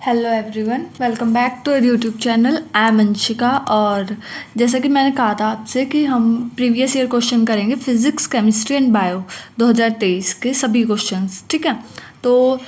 Hello everyone, welcome back to YouTube channel. I am Anshika. और जैसा कि मैंने कहा था आपसे कि हम प्रीवियस ईयर क्वेश्चन करेंगे फिज़िक्स, केमिस्ट्री एंड बायो 2023 के सभी क्वेश्चंस। ठीक है, तो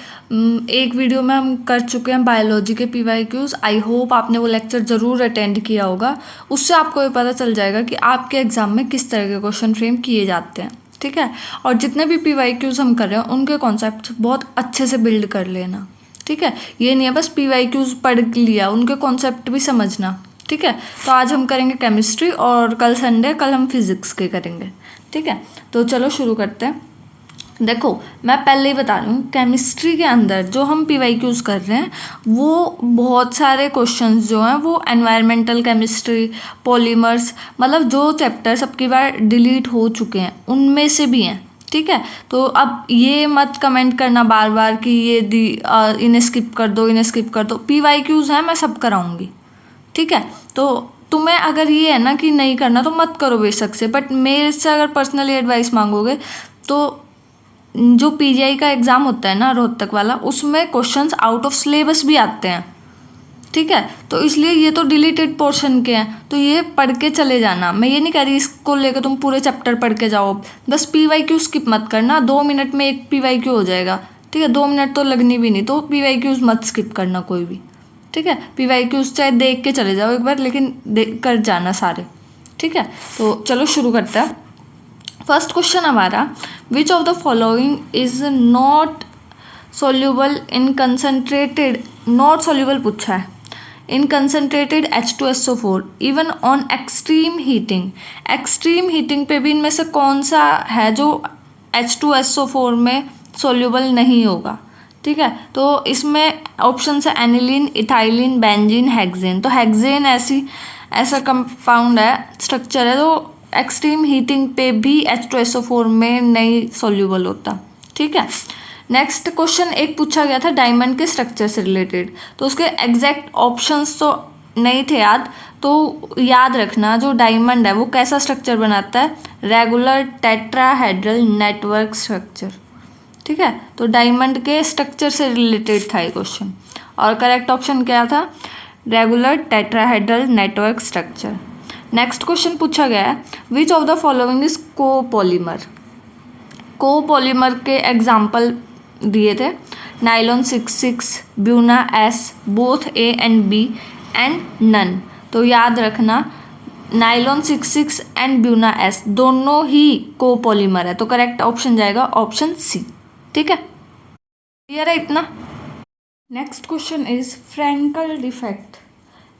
एक वीडियो में हम कर चुके हैं बायोलॉजी के PYQs। आई होप आपने वो लेक्चर ज़रूर अटेंड किया होगा। उससे आपको ये पता चल जाएगा कि आपके एग्ज़ाम में किस तरह के क्वेश्चन फ्रेम किए जाते हैं। ठीक है, और जितने भी PYQs हम कर रहे हैं उनके कॉन्सेप्ट बहुत अच्छे से बिल्ड कर लेना। ठीक है, ये नहीं है बस PYQs पढ़ लिया, उनके कॉन्सेप्ट भी समझना। ठीक है, तो आज हम करेंगे केमिस्ट्री और कल संडे, कल हम फिजिक्स के करेंगे। ठीक है, तो चलो शुरू करते हैं। देखो, मैं पहले ही बता रही हूँ, केमिस्ट्री के अंदर जो हम PYQs कर रहे हैं वो बहुत सारे क्वेश्चंस जो हैं वो एनवायरमेंटल केमिस्ट्री, पॉलीमर्स, मतलब जो चैप्टर्स अब की बार डिलीट हो चुके हैं उनमें से भी हैं। ठीक है, तो अब ये मत कमेंट करना बार बार कि ये इन्हें स्किप कर दो, इन्हें स्किप कर दो। PYQs हैं, मैं सब कराऊंगी। ठीक है, तो तुम्हें अगर ये है ना कि नहीं करना तो मत करो बेशक से, बट मेरे से अगर पर्सनली एडवाइस मांगोगे तो जो PGI का एग्ज़ाम होता है ना, रोहतक वाला, उसमें क्वेश्चंस आउट ऑफ सिलेबस भी आते हैं। ठीक है, तो इसलिए ये तो डिलीटेड पोर्शन के हैं, तो ये पढ़ के चले जाना। मैं ये नहीं कह रही इसको लेकर तुम पूरे चैप्टर पढ़ के जाओ, बस PYQ स्किप मत करना। 2 मिनट में एक PYQ हो जाएगा। ठीक है, 2 मिनट तो लगनी भी नहीं, तो PYQs मत स्किप करना कोई भी। ठीक है, PYQs चाहे देख के चले जाओ एक बार, लेकिन देख कर जाना सारे। ठीक है, तो चलो शुरू करते हैं। फर्स्ट क्वेश्चन हमारा, which of the following is not soluble in concentrated, not soluble पूछा है, in concentrated H2SO4 even on extreme heating. Extreme heating पे भी इनमें से कौन सा है जो H2SO4 में सोल्यूबल नहीं होगा। ठीक है, तो इसमें ऑप्शन है एनिलीन, इथाइलिन, बेंजीन, हेक्सेन। तो हेक्सेन ऐसा कंपाउंड है, स्ट्रक्चर है, तो एक्सट्रीम हीटिंग पे भी H2SO4 में नहीं सोल्यूबल होता। ठीक है, नेक्स्ट क्वेश्चन एक पूछा गया था डायमंड के स्ट्रक्चर से रिलेटेड, तो उसके एग्जैक्ट ऑप्शंस तो नहीं थे याद, तो याद रखना जो डायमंड है वो कैसा स्ट्रक्चर बनाता है, रेगुलर टेट्राहेड्रल नेटवर्क स्ट्रक्चर। ठीक है, तो डायमंड के स्ट्रक्चर से रिलेटेड था ये क्वेश्चन, और करेक्ट ऑप्शन क्या था, regular tetrahedral network structure. Next question पूछा गया है, which of the following is copolymer. Copolymer के एग्जाम्पल दिए थे, nylon 66, Buna S, both A and B and none. तो याद रखना नाइलॉन 66 एंड ब्यूना S दोनों ही कोपॉलीमर है, तो करेक्ट ऑप्शन जाएगा ऑप्शन C। ठीक है, क्लियर है इतना। Next question is Frenkel defect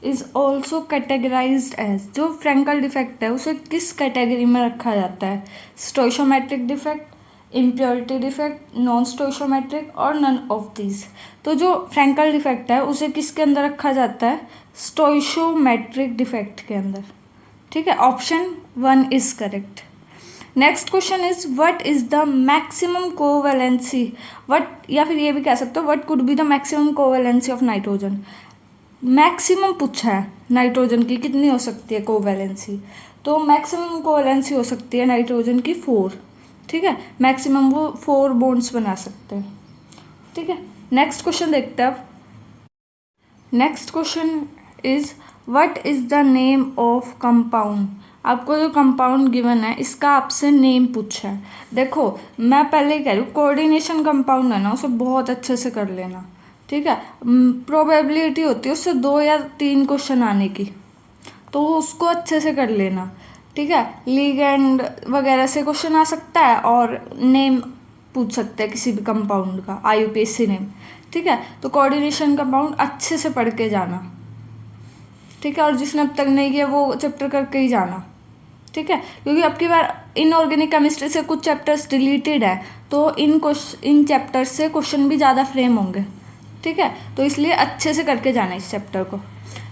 is also categorized as, जो फ्रैंकल डिफेक्ट है उसे किस कैटेगरी में रखा जाता है, stoichiometric defect, impurity defect, non stoichiometric और नन ऑफ दीज। तो जो फ्रैंकल डिफेक्ट है उसे किसके अंदर रखा जाता है, स्टोइशोमेट्रिक डिफेक्ट के अंदर। ठीक है, option 1 is correct. Next question is what is the maximum covalency, what, या फिर ये भी कह सकते हो what could be the maximum covalency of nitrogen. Maximum पूछा है नाइट्रोजन की कितनी हो सकती है कोवैलेंसी, तो मैक्सिमम कोवैलेंसी हो सकती है नाइट्रोजन की 4। ठीक है, मैक्सिमम वो 4 बॉन्ड्स बना सकते हैं। ठीक है, नेक्स्ट क्वेश्चन देखते हैं अब। Next question is what is the name of compound. आपको जो कंपाउंड गिवन है इसका आपसे नेम पूछा है। देखो, मैं पहले ही कह रही हूँ, कोऑर्डिनेशन कंपाउंड है ना, उसे बहुत अच्छे से कर लेना। ठीक है, प्रोबेबिलिटी होती है उससे 2 या 3 क्वेश्चन आने की, तो उसको अच्छे से कर लेना। ठीक है, लिगेंड वगैरह से क्वेश्चन आ सकता है, और नेम पूछ सकते हैं किसी भी कंपाउंड का, IUPAC नेम। ठीक है, तो कोऑर्डिनेशन कंपाउंड अच्छे से पढ़ के जाना। ठीक है, और जिसने अब तक नहीं किया वो चैप्टर करके ही जाना। ठीक है, क्योंकि अब की बार इनऑर्गेनिक केमिस्ट्री से कुछ चैप्टर्स डिलीटेड है, तो इन चैप्टर्स से क्वेश्चन भी ज़्यादा फ्रेम होंगे। ठीक है, तो इसलिए अच्छे से करके जाना इस चैप्टर को।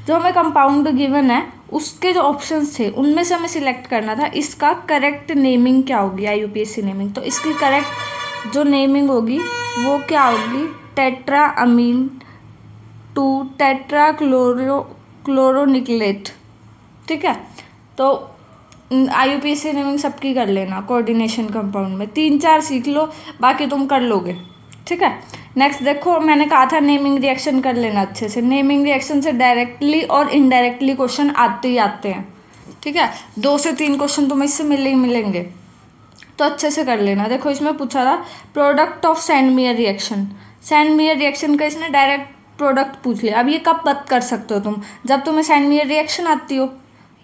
जो हमें कंपाउंड गिवन है उसके जो ऑप्शंस थे उनमें से हमें सिलेक्ट करना था इसका करेक्ट नेमिंग क्या होगी, IUPAC नेमिंग। तो इसकी करेक्ट जो नेमिंग होगी वो क्या होगी, टेट्रा अमीन 2 टेट्रा क्लोरोनिकलेट। ठीक है, तो IUPAC नेमिंग सबकी कर लेना। कोऑर्डिनेशन कंपाउंड में 3-4 सीख लो, बाकी तुम कर लोगे। ठीक है। नेक्स्ट देखो, मैंने कहा था नेमिंग रिएक्शन कर लेना अच्छे से। नेमिंग रिएक्शन से डायरेक्टली और इनडायरेक्टली क्वेश्चन आते ही आते हैं। ठीक है, 2 से 3 क्वेश्चन तुम्हें इससे मिले ही मिलेंगे, तो अच्छे से कर लेना। देखो इसमें पूछा था product of sand mayor reaction. Sand mayor reaction का इसने डायरेक्ट प्रोडक्ट पूछ लिया। अब ये कब बात कर सकते हो तुम, जब तुम्हें सैंड मेयर रिएक्शन आती हो।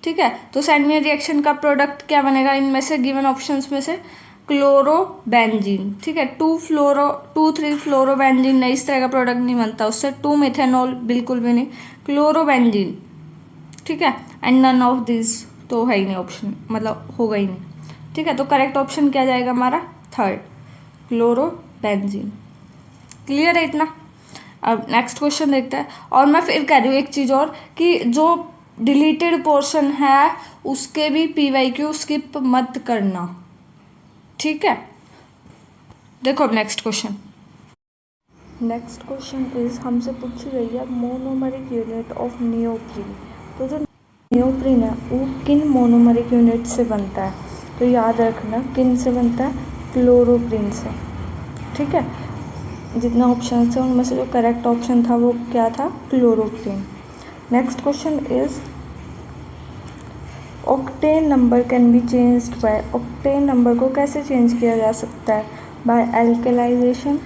ठीक है, तो सैंड मेयर रिएक्शन का प्रोडक्ट क्या बनेगा इनमें से, गिवन ऑप्शंस में से क्लोरोबेंजीन। ठीक है, 2,3 फ्लोरोबेंजीन नहीं, इस तरह का प्रोडक्ट नहीं बनता उससे। 2 मिथेनॉल बिल्कुल भी नहीं, क्लोरोबेंजीन। ठीक है, एंड नन ऑफ दिस तो है ही नहीं ऑप्शन, मतलब होगा ही नहीं। ठीक है, तो करेक्ट ऑप्शन क्या जाएगा हमारा, थर्ड, क्लोरोबेंजीन। क्लियर है इतना। अब नेक्स्ट क्वेश्चन देखते हैं। और मैं फिर कह रही हूँ एक चीज़ और, कि जो डिलीटेड पोर्शन है उसके भी PYQ स्किप मत करना। ठीक है, देखो अब next question. Next question is हमसे पूछी गई है मोनोमरिक यूनिट ऑफ नियोप्रीन। तो जो नियोप्रीन है वो किन मोनोमरिक यूनिट से बनता है, तो याद रखना किन से बनता है, क्लोरोप्रीन से। ठीक है, जितना ऑप्शन थे उनमें से जो करेक्ट ऑप्शन था वो क्या था, chloroprene. Next question is octane number can be changed by. Octane number को कैसे चेंज किया जा सकता है, by alkylation,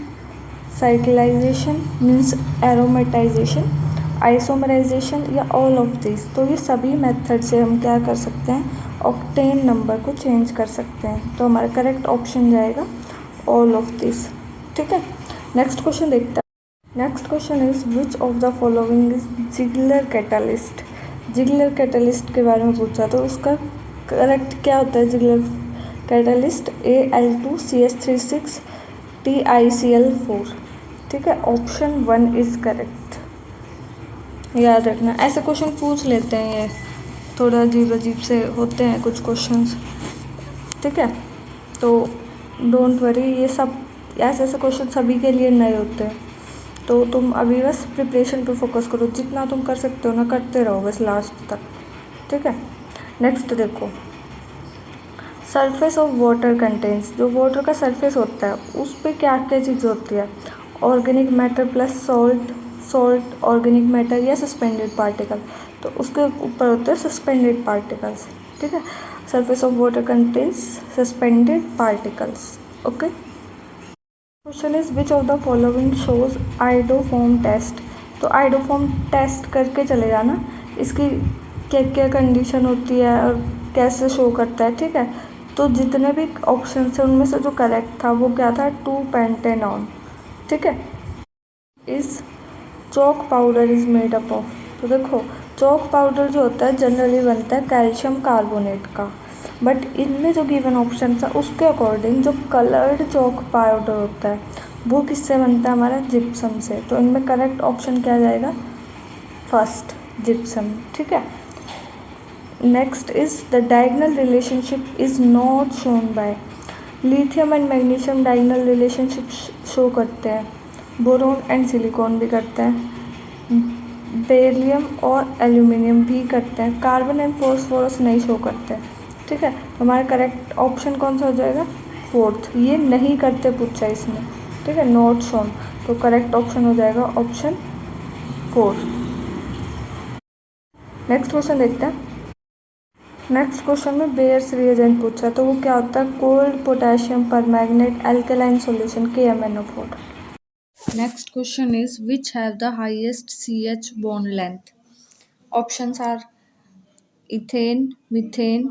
cyclization means aromatization, isomerization या ऑल ऑफ दिस। तो ये सभी मेथड से हम क्या कर सकते हैं, ऑक्टेन नंबर को चेंज कर सकते हैं। तो हमारा करेक्ट ऑप्शन जाएगा ऑल ऑफ दिस। ठीक है, नेक्स्ट क्वेश्चन देखते हैं। Next question is which of the following is Ziegler catalyst. Ziegler catalyst के बारे में पूछा, तो उसका करेक्ट क्या होता है जिगलर कैटालिस्ट, Al2CH36 TiCl4। ठीक है, ऑप्शन 1 इज करेक्ट। याद रखना, ऐसे क्वेश्चन पूछ लेते हैं, ये थोड़ा अजीब अजीब से होते हैं कुछ क्वेश्चंस। ठीक है, तो डोंट वरी, ये सब ऐसे ऐसे क्वेश्चन सभी के लिए नए होते हैं। तो तुम अभी बस प्रिपरेशन पे फोकस करो, जितना तुम कर सकते हो ना करते रहो बस लास्ट तक। ठीक है, नेक्स्ट देखो, सरफेस ऑफ वाटर कंटेंस। जो वाटर का सरफेस होता है उस पर क्या क्या चीज़ होती है, organic matter plus salt, salt organic matter या सस्पेंडेड पार्टिकल। तो उसके ऊपर होते हैं सस्पेंडेड पार्टिकल्स। ठीक है, surface of water contains suspended particles. Okay, question is which of the following shows iodoform test. तो आइडोफॉर्म टेस्ट करके चले जाना, इसकी क्या क्या कंडीशन होती है और कैसे शो करता है। ठीक है, तो जितने भी ऑप्शन थे उनमें से जो करेक्ट था वो क्या था, 2 पेंटेनॉन। ठीक है, इस chalk powder is made up of. तो देखो चॉक पाउडर जो होता है जनरली बनता है कैल्शियम कार्बोनेट का, बट इनमें जो गिवन ऑप्शन था उसके अकॉर्डिंग जो कलर्ड चॉक पाउडर होता है वो किससे बनता है, हमारा जिप्सम से। तो इनमें करेक्ट ऑप्शन क्या जाएगा, फर्स्ट, जिप्सम। ठीक है, next is the diagonal relationship is not shown by. Lithium and magnesium diagonal relationship show करते हैं, बोरोन एंड सिलिकॉन भी करते हैं, बेरिलियम और एल्यूमिनियम भी करते हैं, कार्बन एंड फॉस्फोरस नहीं शो करते हैं। ठीक है, तो हमारा करेक्ट ऑप्शन कौन सा हो जाएगा, फोर्थ, ये नहीं करते पूछा इसमें। ठीक है, नॉट शोन, तो करेक्ट ऑप्शन हो जाएगा ऑप्शन 4। नेक्स्ट क्वेश्चन देखते हैं। नेक्स्ट क्वेश्चन में बेयर्स रिएजेंट पूछा, तो वो क्या होता है, cold potassium permanganate alkaline solution KMnO4। Next question is which have the highest CH bond length. Options are ethane, methane,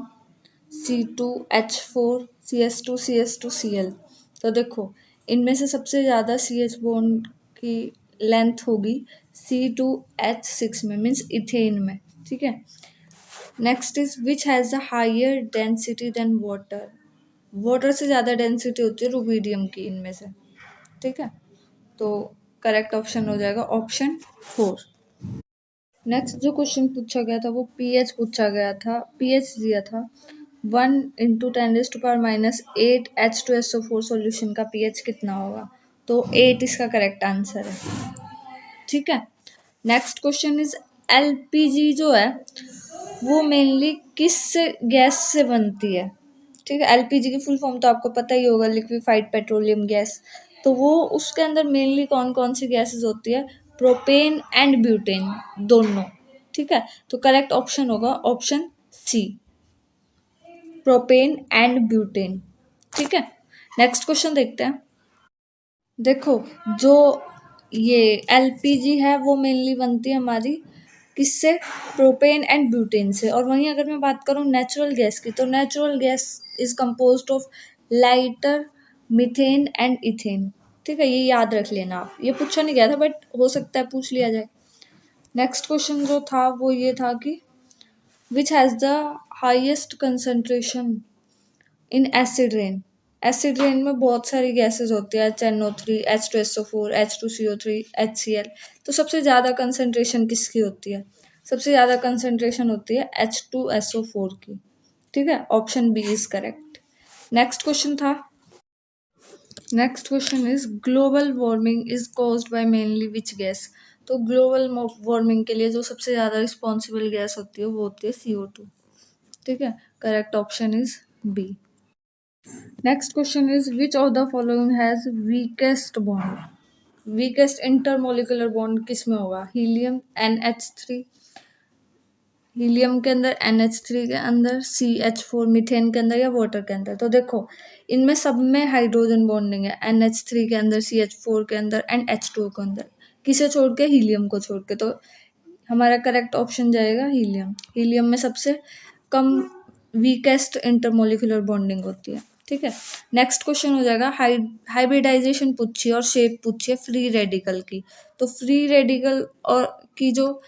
C2H4, CS2, तो देखो इनमें से सबसे ज़्यादा CH बॉन्ड की लेंथ होगी C2H6 में, मीन्स इथेन में। ठीक है, next is which has the higher density than water. Water से ज़्यादा डेंसिटी होती है रुबीडियम की इनमें से। ठीक है, तो करेक्ट ऑप्शन हो जाएगा ऑप्शन 4। नेक्स्ट जो क्वेश्चन पूछा गया था वो पीएच पूछा गया था, पीएच दिया था 1 × 10⁻⁸ H2SO4 सॉल्यूशन का पीएच कितना होगा, तो 8 इसका करेक्ट आंसर है। ठीक है, नेक्स्ट क्वेश्चन इज एलपीजी जो है वो मेनली किस गैस से बनती है। ठीक है, एलपीजी की फुल फॉर्म तो आपको पता ही होगा, लिक्विफाइड पेट्रोलियम गैस। तो वो उसके अंदर मेनली कौन कौन सी गैसेस होती है, प्रोपेन एंड ब्यूटेन दोनों। ठीक है, तो करेक्ट ऑप्शन होगा option C, propane and butane. ठीक है, नेक्स्ट क्वेश्चन देखते हैं। देखो, जो ये एलपीजी है वो मेनली बनती है हमारी किससे, प्रोपेन एंड ब्यूटेन से। और वहीं अगर मैं बात करूँ नेचुरल गैस की, तो natural gas is composed of lighter, methane and ethane. ठीक है, ये याद रख लेना आप, ये पूछा नहीं गया था बट हो सकता है पूछ लिया जाए। नेक्स्ट क्वेश्चन जो था वो ये था कि विच has the highest concentration in acid rain. Acid rain में बहुत सारी गैसेस होती है, HNO3, H2SO4, H2CO3, HCl। तो सबसे ज़्यादा कंसंट्रेशन किसकी होती है, सबसे ज़्यादा कंसंट्रेशन होती है H2SO4 की। ठीक है, option B is correct. Next question था, next question is global warming is caused by mainly which gas. तो ग्लोबल वार्मिंग के लिए जो सबसे ज़्यादा रिस्पॉन्सिबल गैस होती है वो होती है CO2। ठीक है, correct option is B. Next question is which of the following has weakest bond. Weakest intermolecular bond किस में होगा, हीलियम NH3, हीलियम के अंदर, NH3 के अंदर, CH4 मीथेन के अंदर, या वाटर के अंदर। तो देखो, इनमें सब में हाइड्रोजन बॉन्डिंग है, NH3 के अंदर, CH4 के अंदर एंड H2O के अंदर। किसे छोड़ के, हीलियम को छोड़ के। तो हमारा करेक्ट ऑप्शन जाएगा हीलियम। हीलियम में सबसे कम वीकेस्ट इंटरमोलिकुलर बॉन्डिंग होती है। ठीक है, नेक्स्ट क्वेश्चन हो जाएगा हाइब्रिडाइजेशन पूछी और शेप पूछी है फ्री रेडिकल की। तो फ्री रेडिकल और की जो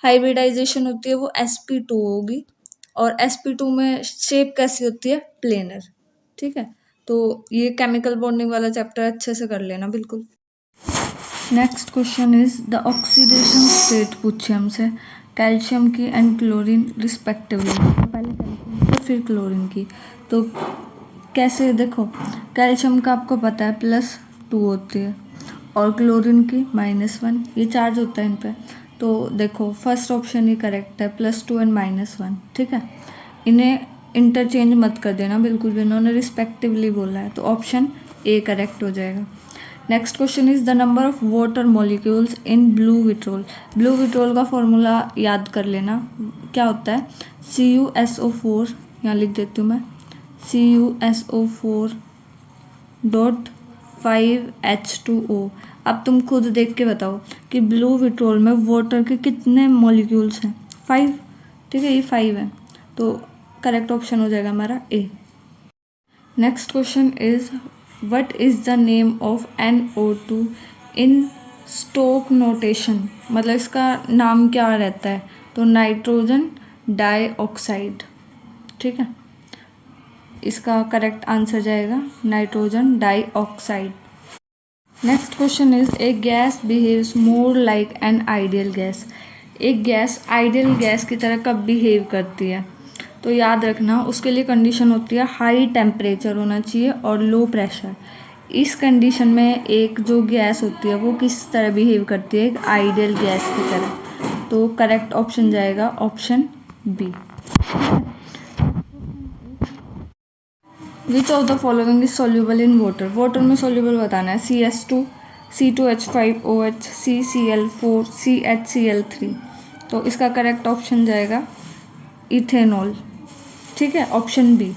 हाइब्रिडाइजेशन होती है वो sp2 होगी, और sp2 में शेप कैसी होती है, प्लेनर। ठीक है, तो ये केमिकल बॉन्डिंग वाला चैप्टर अच्छे से कर लेना बिल्कुल। Next question is the oxidation state पूछी हमसे कैल्शियम की एंड क्लोरीन रिस्पेक्टिवली। पहले कैल्शियम की फिर क्लोरीन की। तो कैसे, देखो कैल्शियम का आपको पता है +2 होती है और क्लोरीन की -1, ये चार्ज होता है इन पे। तो देखो फर्स्ट ऑप्शन ही करेक्ट है, +2 एंड -1। ठीक है, इन्हें इंटरचेंज मत कर देना बिल्कुल भी, इन्होंने रिस्पेक्टिवली बोला है, तो ऑप्शन ए करेक्ट हो जाएगा। Next question is the number of water molecules in blue vitriol. Blue vitriol का फॉर्मूला याद कर लेना, क्या होता है, CuSO4, यहाँ लिख देती हूँ मैं, CuSO4.5H2O। अब तुम खुद देख के बताओ कि ब्लू विट्रोल में वाटर के कितने मॉलिक्यूल्स हैं, 5। ठीक है, ये 5 है, तो करेक्ट ऑप्शन हो जाएगा हमारा A. Next question is what is the name of NO2 in Stock notation. मतलब इसका नाम क्या रहता है, तो नाइट्रोजन डाइऑक्साइड। ठीक है, इसका करेक्ट आंसर जाएगा nitrogen dioxide. Next question is a gas behaves more like an ideal gas. एक गैस आइडियल गैस की तरह कब बिहेव करती है, तो याद रखना उसके लिए कंडीशन होती है हाई टेम्परेचर होना चाहिए और लो प्रेशर। इस कंडीशन में एक जो गैस होती है वो किस तरह बिहेव करती है, एक आइडियल गैस की तरह। तो करेक्ट ऑप्शन जाएगा option B. Which of the following is soluble in water. Water में सॉल्यूबल बताना है, CS2, C2H5OH, CCl4, CHCl3। तो इसका करेक्ट ऑप्शन जाएगा इथेनॉल। ठीक है, option B.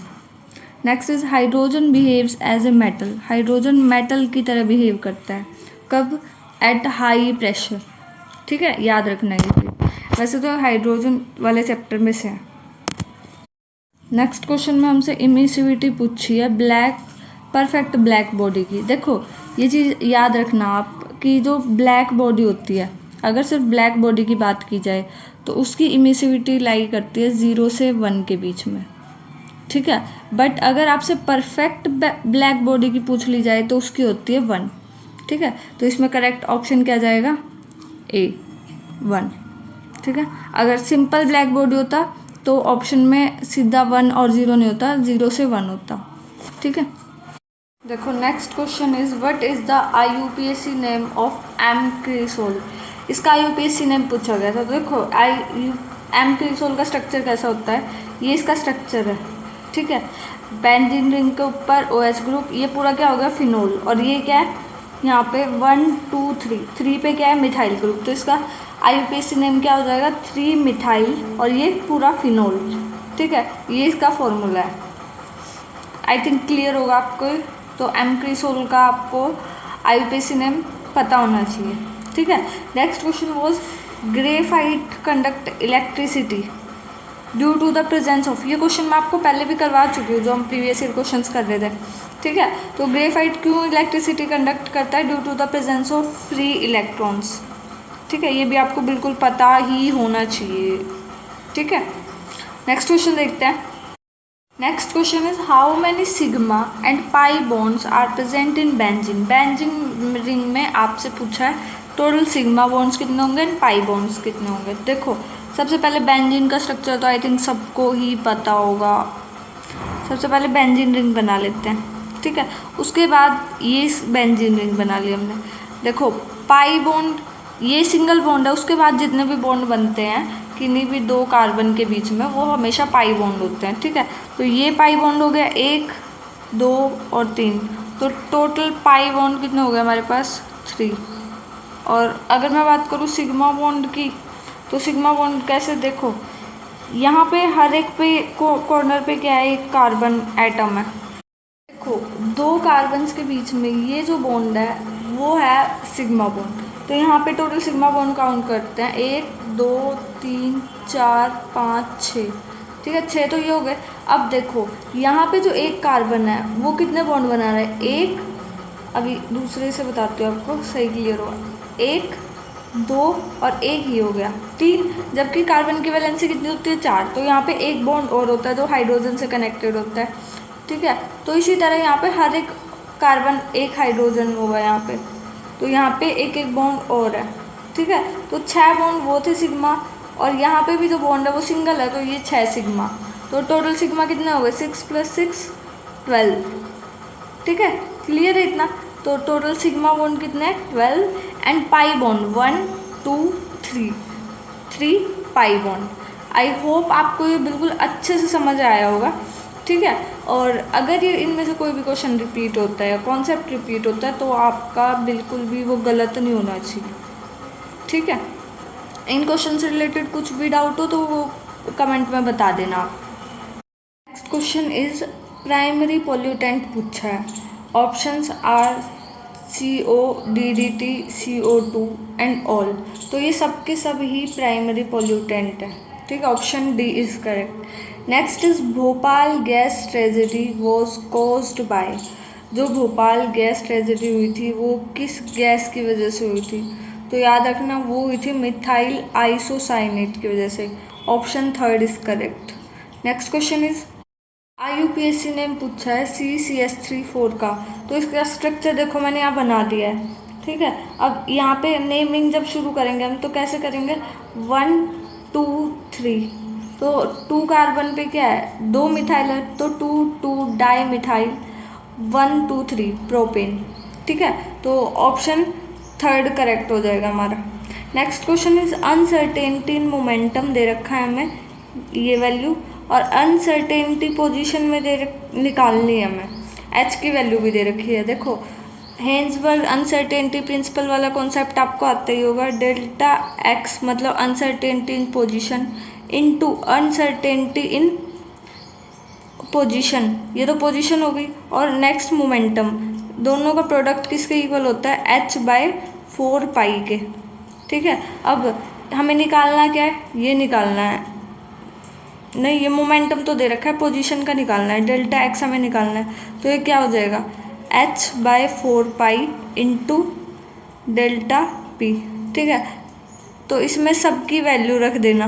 Next is hydrogen behaves as a metal. Hydrogen metal की तरह बिहेव करता है, कब, एट हाई प्रेशर। ठीक है, याद रखना ये। वैसे तो हाइड्रोजन वाले चैप्टर में से है। नेक्स्ट क्वेश्चन में हमसे इमिसिविटी पूछी है ब्लैक, परफेक्ट ब्लैक बॉडी की। देखो ये चीज़ याद रखना आप कि जो ब्लैक बॉडी होती है, अगर सिर्फ ब्लैक बॉडी की बात की जाए तो उसकी इमिसिविटी लाई करती है 0 से 1 के बीच में। ठीक है, बट अगर आपसे परफेक्ट ब्लैक बॉडी की पूछ ली जाए तो उसकी होती है 1। ठीक है, तो इसमें करेक्ट ऑप्शन क्या जाएगा, ए, 1। ठीक है, अगर सिंपल ब्लैक बॉडी होता तो ऑप्शन में सीधा 1 और 0 नहीं होता, 0 से 1 होता। ठीक है, देखो next question is what is the IUPAC name of m cresol. इसका IUPAC नेम पूछा गया था। तो देखो एमक्रिसोल का स्ट्रक्चर कैसा होता है, ये इसका स्ट्रक्चर है। ठीक है, बेंजीन रिंग के ऊपर OH ग्रुप, ये पूरा क्या हो गया, फिनोल, और ये क्या है, यहाँ पे 1 2 3, 3 पे क्या है, मिथाइल ग्रुप, तो इसका IUPAC नेम क्या हो जाएगा, 3 मिथाइल, और ये पूरा फिनोल। ठीक है, ये इसका फॉर्मूला है। आई थिंक क्लियर होगा आपको। तो एमक्रिसोल का आपको IUPAC नेम पता होना चाहिए। ठीक है, next question was graphite conduct electricity due to the presence of, ये क्वेश्चन मैं आपको पहले भी करवा चुकी हूँ जो हम प्रीवियस ईयर क्वेश्चंस कर रहे थे। ठीक है, तो ग्रेफाइट क्यों इलेक्ट्रिसिटी कंडक्ट करता है, due to the presence of free electrons. ठीक है, ये भी आपको बिल्कुल पता ही होना चाहिए। ठीक है, नेक्स्ट क्वेश्चन देखते हैं। Next question is how many sigma and pi bonds are present in benzene. Benzene ring में आपसे पूछा है टोटल सिग्मा बॉन्ड्स कितने होंगे एंड पाई बॉन्ड्स कितने होंगे। देखो, सबसे पहले बेंजीन का स्ट्रक्चर तो आई थिंक सबको ही पता होगा। सबसे पहले बेंजीन रिंग बना लेते हैं। ठीक है, उसके बाद ये बेंजीन रिंग बना ली हमने। देखो, पाई बॉन्ड ये सिंगल बॉन्ड है, उसके बाद जितने भी बॉन्ड बनते हैं किन्हीं भी दो कार्बन के बीच में, वो हमेशा पाई बॉन्ड होते हैं। ठीक है, तो ये पाई बॉन्ड हो गया 1 2 और 3, तो टोटल पाई बॉन्ड कितने हो गए हमारे पास, 3। और अगर मैं बात करूँ सिग्मा बॉन्ड की, तो सिग्मा बॉन्ड कैसे, देखो यहाँ पे हर एक पे कॉर्नर पे क्या है, एक कार्बन एटम है। देखो, दो कार्बन्स के बीच में ये जो बॉन्ड है वो है सिग्मा बॉन्ड। तो यहाँ पे टोटल सिग्मा बॉन्ड काउंट करते हैं, 1 2 3 4 5 6। ठीक है, 6 तो ये हो गए। अब देखो, यहाँ पे जो एक कार्बन है वो कितने बॉन्ड बना रहा है, एक, अभी दूसरे से बताती हूँ आपको सही क्लियर होगा, 1 2 और एक ही हो गया 3, जबकि कार्बन की वैलेंसी कितनी होती है, 4। तो यहाँ पे एक बॉन्ड और होता है जो हाइड्रोजन से कनेक्टेड होता है। ठीक है, तो इसी तरह यहाँ पे हर एक कार्बन एक हाइड्रोजन होगा यहाँ पे, तो यहाँ पे एक एक बॉन्ड और है। ठीक है, तो 6 बॉन्ड वो थे सिग्मा, और यहाँ पे भी जो बॉन्ड है वो सिंगल है, तो ये 6 सिग्मा। तो टोटल सिग्मा कितने हो गए, 6 + 6 12। ठीक है, क्लियर है इतना। तो टोटल सिग्मा बॉन्ड कितने हैं, 12, and pi bond 1 2 3, 3 pi bond. I hope आपको ये बिल्कुल अच्छे से समझ आया होगा। ठीक है, और अगर ये इनमें से कोई भी क्वेश्चन रिपीट होता है, कॉन्सेप्ट रिपीट होता है, तो आपका बिल्कुल भी वो गलत नहीं होना चाहिए। ठीक है, इन क्वेश्चन से रिलेटेड कुछ भी डाउट हो तो वो कमेंट में बता देना आप। Next question is primary pollutant पूछा है। Options are CO DDT CO2 and all. तो ये सब के सब ही प्राइमरी पोल्यूटेंट है। ठीक है, option D is correct. Next is Bhopal gas tragedy was caused by. जो भोपाल गैस ट्रेजेडी हुई थी वो किस गैस की वजह से हुई थी, तो याद रखना वो हुई थी मिथाइल आइसोसाइनेट की वजह से। Option third is correct. Next question is IUPAC name पूछा है CCS34 का। तो इसका स्ट्रक्चर देखो मैंने यहाँ बना दिया है। ठीक है, अब यहाँ पे नेमिंग जब शुरू करेंगे हम तो कैसे करेंगे, 1 2 3, तो 2 कार्बन पे क्या है, 2 मिथाइल है, तो 2 2 डाई मिथाइल, 1 2 3 प्रोपेन। ठीक है, तो ऑप्शन थर्ड करेक्ट हो जाएगा हमारा। Next question is uncertainty in momentum दे रखा है हमें ये वैल्यू, और अनसर्टेनिटी पोजीशन में निकालनी है हमें। एच की वैल्यू भी दे रखी है। देखो, हेंसबर्ग अनसर्टेनिटी प्रिंसिपल वाला कॉन्सेप्ट आपको आता ही होगा। डेल्टा एक्स मतलब अनसर्टेनिटी इन पोजीशन इनटू अनसर्टेनिटी इन पोजीशन, ये तो पोजीशन हो गई, और नेक्स्ट मोमेंटम, दोनों का प्रोडक्ट किसके इक्वल होता है, H/4 पाई के। ठीक है, अब हमें निकालना क्या है, ये निकालना है, नहीं ये मोमेंटम तो दे रखा है, पोजीशन का निकालना है, डेल्टा एक्स हमें निकालना है। तो ये क्या हो जाएगा, H/4 pi into delta P. ठीक है, तो इसमें सबकी वैल्यू रख देना,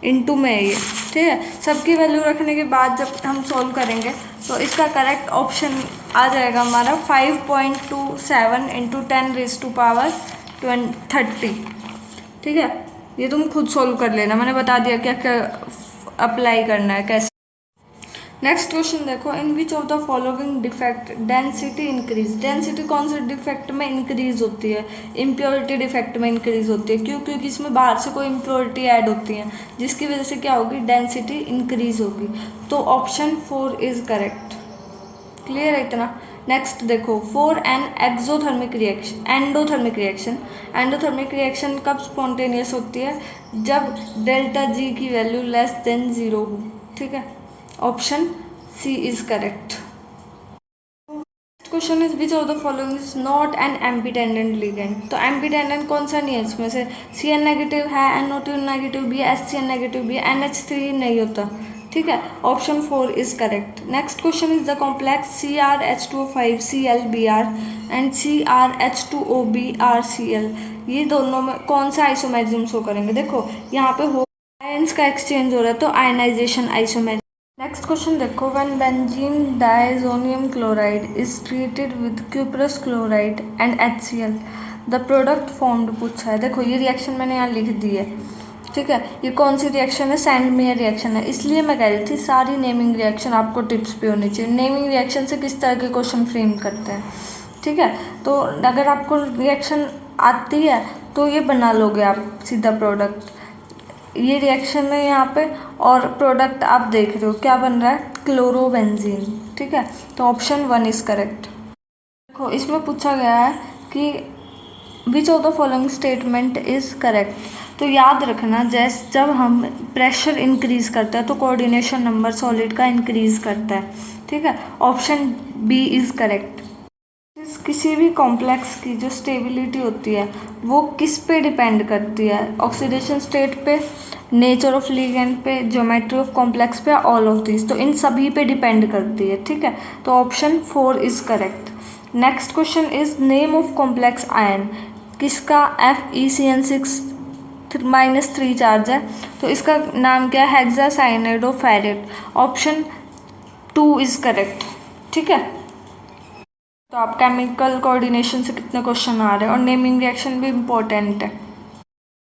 इंटू में है ये। ठीक है, सबकी वैल्यू रखने के बाद जब हम सॉल्व करेंगे तो इसका करेक्ट ऑप्शन आ जाएगा हमारा 5.27 इंटू 10⁻30। ठीक है, ये तुम खुद सॉल्व कर लेना, मैंने बता दिया क्या क्या अप्लाई करना है कैसे। नेक्स्ट क्वेश्चन देखो, in which of the following defect density increase. Density कौन से डिफेक्ट में इंक्रीज होती है, इम्प्योरिटी डिफेक्ट में इंक्रीज होती है। क्यों, क्योंकि इसमें बाहर से कोई इम्प्योरिटी ऐड होती है जिसकी वजह से क्या होगी, डेंसिटी इंक्रीज होगी। तो ऑप्शन 4 इज करेक्ट। क्लियर है इतना। नेक्स्ट देखो, for an exothermic reaction, endothermic reaction कब स्पॉन्टेनियस होती है, जब डेल्टा जी की वैल्यू लेस देन 0 हो। ठीक है, option C is correct. Question is which of the following is not an ambidentate ligand. तो एम्पीटेंडेंट कौन सा नहीं है इसमें से, Cn नेगेटिव है, NO2 नेगेटिव भी है, HCN नेगेटिव भी है, NH3 नहीं होता। ठीक है, option 4 is correct. Next question is the complex CrH2O5ClBr and CrH2OBrCl, ये दोनों में कौन सा आइसोमेरिज्म शो करेंगे। देखो यहाँ पे हो आयंस का एक्सचेंज हो रहा है, तो आयनाइजेशन आइसोमेरिज्म। नेक्स्ट क्वेश्चन देखो, when benzene diazonium chloride is treated with cuprous chloride and HCl the product formed पूछा है। देखो ये रिएक्शन मैंने यहाँ लिख दी है। ठीक है, ये कौन सी रिएक्शन है, सैंडमेयर रिएक्शन है। इसलिए मैं कह रही थी सारी नेमिंग रिएक्शन आपको टिप्स पे होनी चाहिए। नेमिंग रिएक्शन से किस तरह के क्वेश्चन फ्रेम करते हैं। ठीक है, तो अगर आपको रिएक्शन आती है तो ये बना लोगे आप सीधा प्रोडक्ट। ये रिएक्शन है यहाँ पे, और प्रोडक्ट आप देख रहे हो क्या बन रहा है, क्लोरोबेंजीन। ठीक है, तो ऑप्शन 1 इज करेक्ट। देखो इसमें पूछा गया है कि विच of the following statement is correct. तो याद रखना, जैसे जब हम प्रेशर इंक्रीज करते हैं तो कोऑर्डिनेशन नंबर सॉलिड का इंक्रीज करता है। ठीक है, ऑप्शन बी इज करेक्ट। किसी भी कॉम्प्लेक्स की जो स्टेबिलिटी होती है वो किस पे डिपेंड करती है, ऑक्सीडेशन स्टेट पे, नेचर ऑफ लिगेंड पे, ज्योमेट्री ऑफ कॉम्प्लेक्स पे, ऑल ऑफ दिस। तो इन सभी पे डिपेंड करती है। ठीक है, तो option 4 is correct. Next question is name of complex ion, किसका Fe(CN6-3) चार्ज है, तो इसका नाम क्या है, हेक्सासाइनाइडोफेरेट। Option 2 is correct. ठीक है, तो आप केमिकल कोऑर्डिनेशन से कितने क्वेश्चन आ रहे हैं, और नेमिंग रिएक्शन भी इम्पोर्टेंट है।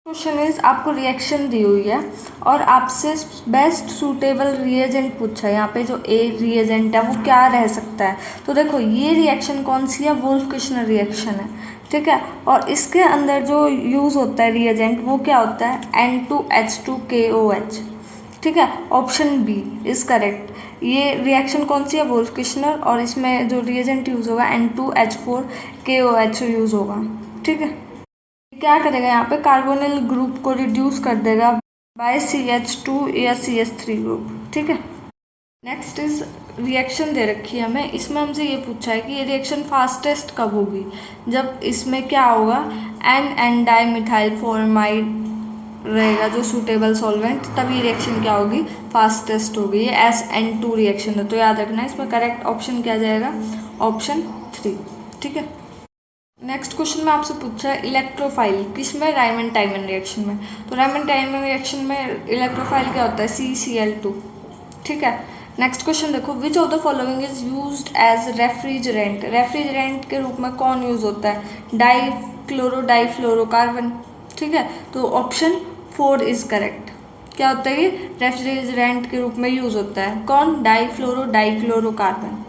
क्वेश्चन इज, आपको रिएक्शन दी हुई है और आपसे बेस्ट सूटेबल रिएजेंट पूछा है। यहाँ पे जो ए रिएजेंट है वो क्या रह सकता है। तो देखो ये रिएक्शन कौन सी है, वोल्फ-किर्शनर रिएक्शन है। ठीक है, और इसके अंदर जो यूज़ होता है रिएजेंट वो क्या होता है, N2H2KOH। ठीक है, ऑप्शन बी इज़ करेक्ट। ये रिएक्शन कौन सी है, वोल्फ-किर्शनर, और इसमें जो रिएजेंट यूज़ होगा N2H4KOH यूज़ होगा। ठीक है, क्या करेगा यहाँ पे, कार्बोनिल ग्रुप को रिड्यूस कर देगा बाय CH2 या CH3 ग्रुप। ठीक है, नेक्स्ट इज रिएक्शन दे रखी है हमें, इसमें हमसे ये पूछा है कि ये रिएक्शन फास्टेस्ट कब होगी, जब इसमें क्या होगा, N डाइमिथाइल फॉर्माइड रहेगा जो सूटेबल सॉल्वेंट, तभी रिएक्शन क्या होगी, फास्टेस्ट होगी। ये SN2 रिएक्शन है, तो याद रखना इसमें करेक्ट ऑप्शन क्या जाएगा, ऑप्शन 3। ठीक है, नेक्स्ट क्वेश्चन में आपसे पूछा है इलेक्ट्रोफाइल किसमें, रायमंड-टाइमन रिएक्शन में। तो रायमंड-टाइमन रिएक्शन में इलेक्ट्रोफाइल क्या होता है, CCl2। ठीक है, नेक्स्ट क्वेश्चन देखो, which of the following is used as refrigerant. Refrigerant के रूप में कौन यूज होता है, डाइफ्लोरोकार्बन। ठीक है, तो ऑप्शन 4 इज करेक्ट। क्या होता है ये, रेफ्रिजरेंट के रूप में यूज होता है, कौन, डाइक्लोरोकार्बन।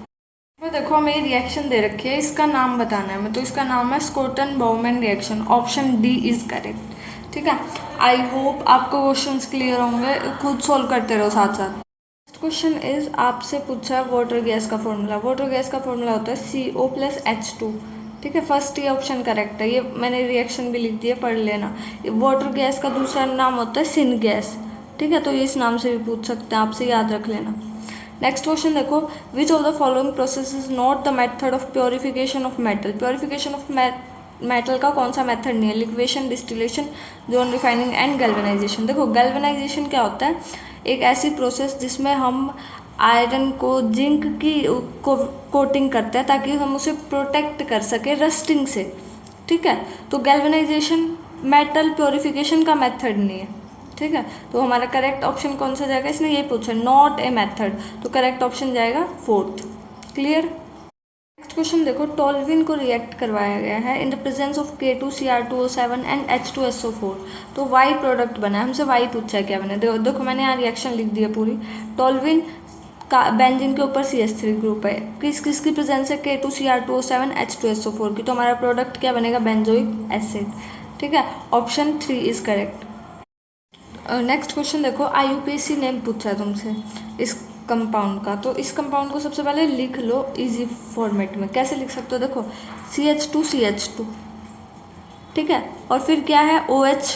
देखो हमें रिएक्शन दे रखी है, इसका नाम बताना है हमें, तो इसका नाम है Schotten Baumann reaction. Option D is correct. ठीक है, आई होप आपको क्वेश्चंस क्लियर होंगे, खुद सॉल्व करते रहो साथ साथ। नेक्स्ट क्वेश्चन इज, आपसे पूछा है वाटर गैस का फॉर्मूला। वाटर गैस का फॉर्मूला होता है CO+H2। ठीक है, फर्स्ट ये ऑप्शन करेक्ट है, ये मैंने रिएक्शन भी लिख दी है, पढ़ लेना। वाटर गैस का दूसरा नाम होता है सिन गैस। ठीक है, तो ये इस नाम से भी पूछ सकते हैं आपसे, याद रख लेना। नेक्स्ट क्वेश्चन देखो, which of the following process is not the method of purification of metal. Purification of metal का कौन सा मेथड नहीं है, liquation, distillation, zone refining and galvanisation. देखो गैल्वेनाइजेशन क्या होता है, एक ऐसी प्रोसेस जिसमें हम आयरन को जिंक की कोटिंग करते हैं ताकि हम उसे प्रोटेक्ट कर सके रस्टिंग से। ठीक है, तो गैल्वेनाइजेशन मेटल प्योरिफिकेशन का मेथड नहीं है। ठीक है, तो हमारा करेक्ट ऑप्शन कौन सा जाएगा, इसने ये पूछा नॉट ए मेथड, तो करेक्ट ऑप्शन जाएगा 4th। क्लियर। नेक्स्ट क्वेश्चन देखो, टोल्यूइन को रिएक्ट करवाया गया है in the presence of K2Cr2O7 and H2SO4, तो वाई प्रोडक्ट बना है। हमसे वाई पूछा है क्या बना, देखो मैंने यहाँ रिएक्शन लिख दी है पूरी। टोल्यूइन का बेंजीन के ऊपर CH3 ग्रुप है, किसकी प्रेजेंस है, K2Cr2O7 H2SO4 की, तो हमारा प्रोडक्ट क्या बनेगा, बेंजोइक एसिड। ठीक है, option 3 is correct. Next question देखो, IUPAC नेम पूछा है तुमसे, इस कंपाउंड का। तो इस कंपाउंड को सबसे पहले लिख लो इजी फॉर्मेट में। कैसे लिख सकते हो, देखो CH2 ठीक है, और फिर क्या है OH,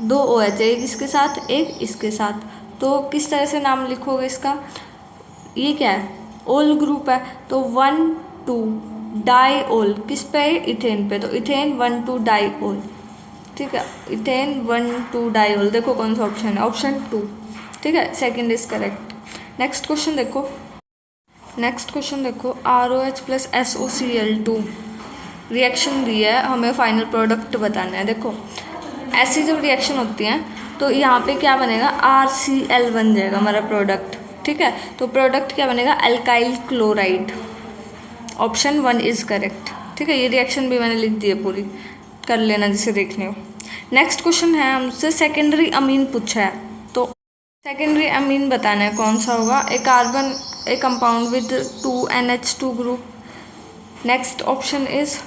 2 OH है, एक इसके साथ एक इसके साथ। तो किस तरह से नाम लिखोगे इसका, ये क्या है ओल ग्रुप है, तो 1,2 डाईओल किस पे है, इथेन पे, तो इथेन 1,2 डाईओल। ठीक है, इथेन 1,2 डाईओल। देखो कौन सा ऑप्शन है, ऑप्शन 2। ठीक है, second is correct. Next question देखो, ROH प्लस SOCl2 रिएक्शन दी है, हमें फाइनल प्रोडक्ट बताना है। देखो ऐसी जब रिएक्शन होती है तो यहाँ पे क्या बनेगा, RCl बन जाएगा हमारा प्रोडक्ट। ठीक है, तो प्रोडक्ट क्या बनेगा, alkyl chloride. Option 1 is correct. ठीक है, ये रिएक्शन भी मैंने लिख दी है पूरी, कर लेना जिसे देखने हो। नेक्स्ट क्वेश्चन है हमसे सेकेंडरी अमीन पूछा है, तो सेकेंडरी अमीन बताना है कौन सा होगा, ए compound with 2 NH2 group. Next option is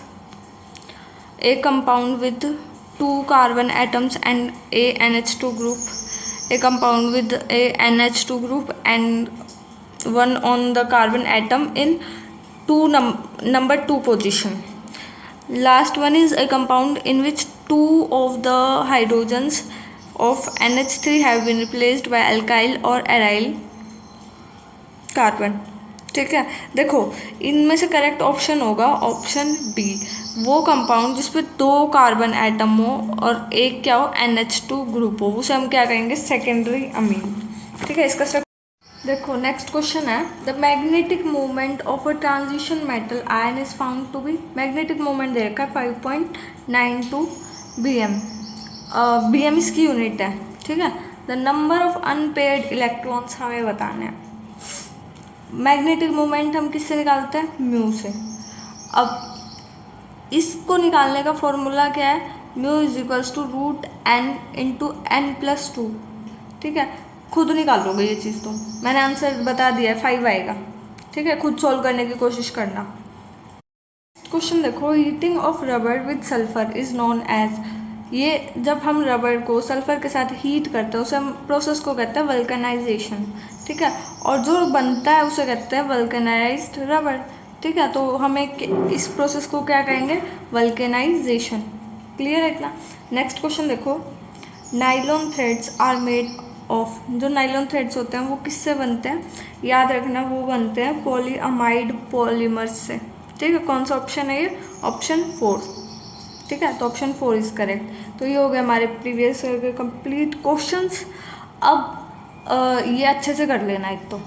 a compound with 2 carbon atoms and a NH2 group, a compound with a NH2 group and one on the carbon atom in number 2 position. Last one is a compound in which 2 of the hydrogens of NH3 have been replaced by alkyl or aryl carbon. ठीक है, देखो इनमें से correct option होगा option B, वो compound जिसपे 2 carbon atom हो और एक क्या हो NH2 ग्रुप हो, उसे हम क्या कहेंगे, सेकेंडरी अमीन। ठीक है, इसका देखो नेक्स्ट क्वेश्चन है, the magnetic movement of a transition metal ion is found to be, magnetic movement दे रखा है 5.92 BM, BM इसकी यूनिट है। ठीक है, the number of unpaired electrons हमें बताने हैं। मैग्नेटिक मोमेंट हम किससे निकालते हैं, म्यू से। अब इसको निकालने का फॉर्मूला क्या है, mu is equals to √n into n+2। ठीक है, खुद निकालोगे ये चीज़, तो मैंने आंसर बता दिया है, 5 आएगा। ठीक है, खुद सॉल्व करने की कोशिश करना। क्वेश्चन देखो, heating of rubber with sulphur is known as, ये जब हम रबर को सल्फर के साथ हीट करते हैं उसे हम प्रोसेस को कहते हैं वल्कनाइजेशन। ठीक है, और जो बनता है उसे कहते हैं वल्कनाइज्ड रबर। ठीक है, तो हमें इस प्रोसेस को क्या कहेंगे, वल्कनाइजेशन। क्लियर है इतना। नेक्स्ट क्वेश्चन देखो, nylon threads are made of, जो नाइलॉन थ्रेड्स होते हैं वो किससे बनते हैं, याद रखना वो बनते हैं पॉलीअमाइड पॉलीमर्स से। ठीक है, कौन सा ऑप्शन है ये, ऑप्शन 4। ठीक है, तो ऑप्शन 4 इज करेक्ट। तो ये हो गए हमारे प्रीवियस ईयर के कंप्लीट क्वेश्चंस। अब ये अच्छे से कर लेना एक तो।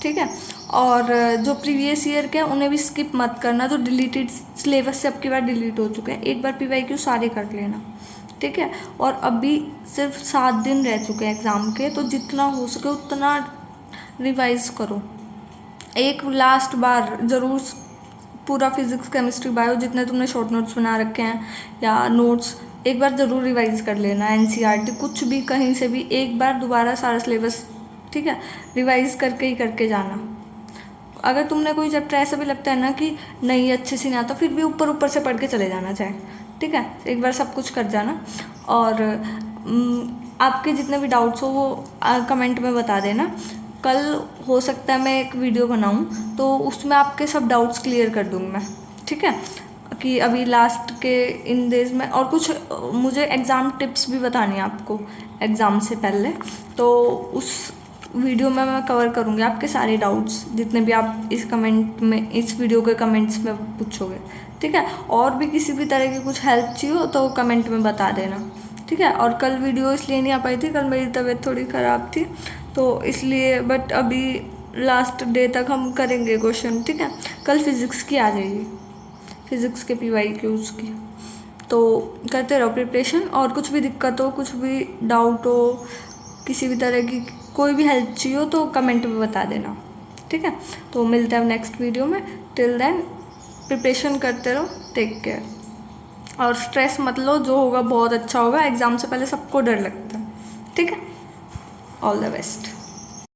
ठीक है, और जो प्रीवियस ईयर के हैं उन्हें भी स्किप मत करना, जो डिलीटेड सिलेबस से अब की बार डिलीट हो चुके हैं, एक बार PYQ सारे कर लेना। ठीक है, और अभी सिर्फ 7 दिन रह चुके हैं एग्ज़ाम के, तो जितना हो सके उतना रिवाइज करो। एक लास्ट बार ज़रूर पूरा फिजिक्स केमिस्ट्री बायो जितने तुमने शॉर्ट नोट्स बना रखे हैं या नोट्स, एक बार ज़रूर रिवाइज कर लेना। NCERT कुछ भी कहीं से भी एक बार दोबारा सारा सिलेबस, ठीक है, रिवाइज करके ही करके जाना। अगर तुमने कोई चैप्टर ऐसा भी लगता है ना कि नहीं अच्छे से नहीं आता, फिर भी ऊपर ऊपर से पढ़ के चले जाना चाहे। ठीक है, एक बार सब कुछ कर जाना, और आपके जितने भी डाउट्स हो वो कमेंट में बता देना। कल हो सकता है मैं एक वीडियो बनाऊं तो उसमें आपके सब डाउट्स क्लियर कर दूंगी मैं। ठीक है, कि अभी लास्ट के इन डेज में, और कुछ मुझे एग्ज़ाम टिप्स भी बतानी है आपको एग्ज़ाम से पहले, तो उस वीडियो में मैं कवर करूँगी आपके सारे डाउट्स जितने भी आप इस कमेंट में, इस वीडियो के कमेंट्स में पूछोगे। ठीक है, और भी किसी भी तरह की कुछ हेल्प चाहिए हो तो कमेंट में बता देना। ठीक है, और कल वीडियो इसलिए नहीं आ पाई थी, कल मेरी तबीयत थोड़ी ख़राब थी तो इसलिए, बट अभी लास्ट डे तक हम करेंगे क्वेश्चन। ठीक है, कल फिज़िक्स की आ जाएगी, फिज़िक्स के PYQs की, तो करते रहो प्रिपरेशन। और कुछ भी दिक्कत हो, कुछ भी डाउट हो, किसी भी तरह की कोई भी हेल्प चाहिए हो तो कमेंट में बता देना। ठीक है, तो मिलते हैं नेक्स्ट वीडियो में। टिल देन प्रिपरेशन करते रहो, टेक केयर, और स्ट्रेस मत लो, जो होगा बहुत अच्छा होगा। एग्ज़ाम से पहले सबको डर लगता है। ठीक है, ऑल द बेस्ट।